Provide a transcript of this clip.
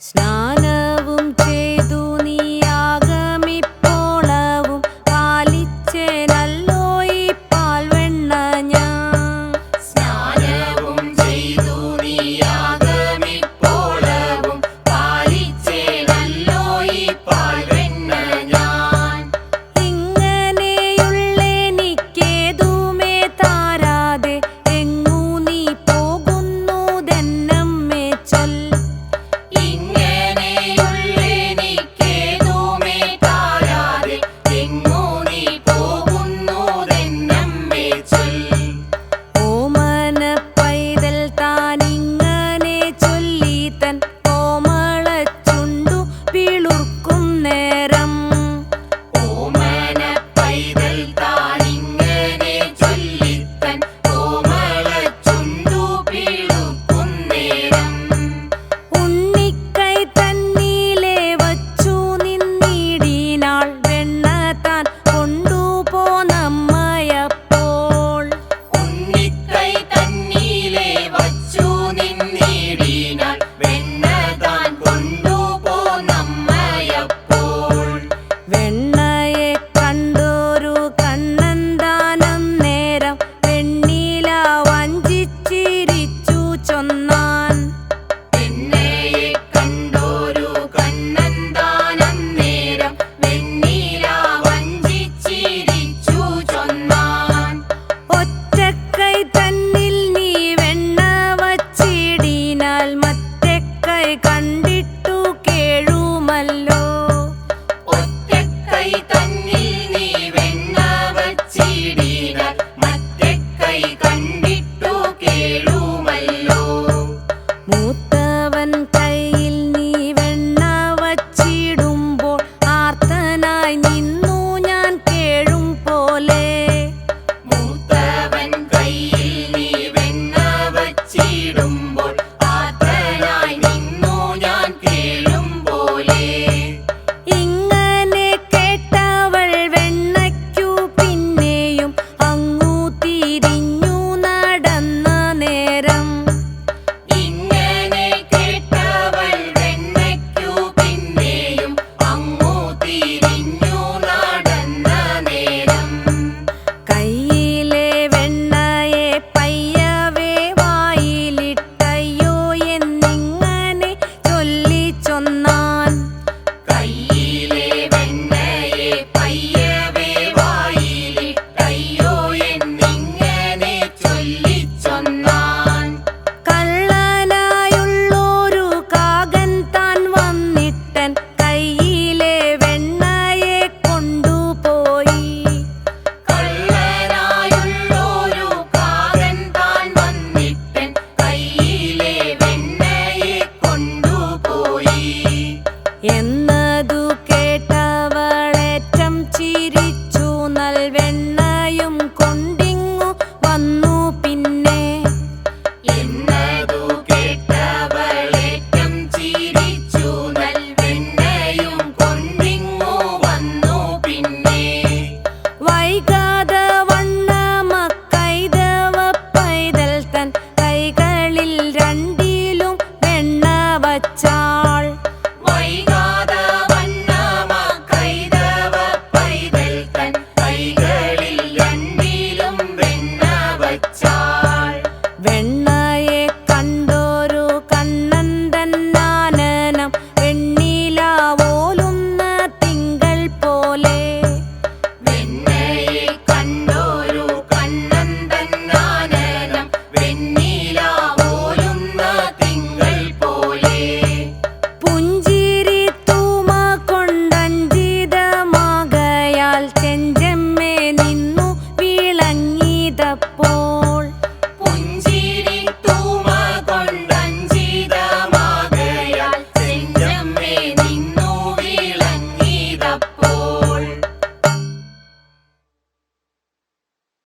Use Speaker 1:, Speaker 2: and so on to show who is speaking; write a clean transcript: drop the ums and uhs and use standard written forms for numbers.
Speaker 1: സ്നാനവും ചെയ്തു നീയാഗമിപ്പോളവും പാലിച്ചേനല്ലോ ഈ പാൽവെണ്ണ ഞാൻ.
Speaker 2: സ്നാനവും ചെയ്തു നീയാഗമിപ്പോളവും പാലിച്ചേനല്ലോ ഈ പാൽവെണ്ണ ഞാൻ.
Speaker 1: ഇങ്ങനെയുള്ളെനിക്കേതുമേ താരാതെ എങ്ങു നീ പോകുന്നതെന്നമ്മേ ചൊൽ.
Speaker 2: ഇങ്ങനെയുള്ളെനിക്കേതുമേ താരാതെ എങ്ങു നീ പോകുന്നതെന്നമ്മേ ചൊൽ.
Speaker 1: ഓമന പൈതൽ താനിങ്ങനെ ചൊല്ലി തൻ കോമളച്ചുണ്ടു പിളുർക്കും നേരം.
Speaker 2: ഓമന പൈതൽ താനിങ്ങനെ ചൊല്ലിത്തൻ കോമളച്ചുണ്ടു പിളുക്കും നേരം.
Speaker 1: ഉണ്ണിക്കൈ തന്നീലെ വച്ചു നിന്നിടിനാൾ വെണ്ണ താൻ കൊണ്ടുപോന്നമ്മയപ്പോൾ.
Speaker 2: ഉണ്ണിക്കൈ തന്നീലെ വച്ചു നിന്നിടിനാൾ വെണ്ണ താൻ കൊണ്ടുപോന്നമ്മയപ്പോൾ.
Speaker 1: വെണ്ണയെ കണ്ടൊരു കണ്ണന്താനം നേരം വെണ്ണില വഞ്ചിച്ചിരിച്ചു ചൊന്നാൻ.
Speaker 2: വെണ്ണയെ കണ്ടൊരു കണ്ണന്താനം നേരം വെണ്ണീല വഞ്ചിച്ചിരിച്ചു ചൊന്നാൻ.
Speaker 1: ഒറ്റക്കൈ തന്നിൽ നീ വെണ്ണ വച്ചിടിനാൽ മറ്റേ കൈ കണ്ട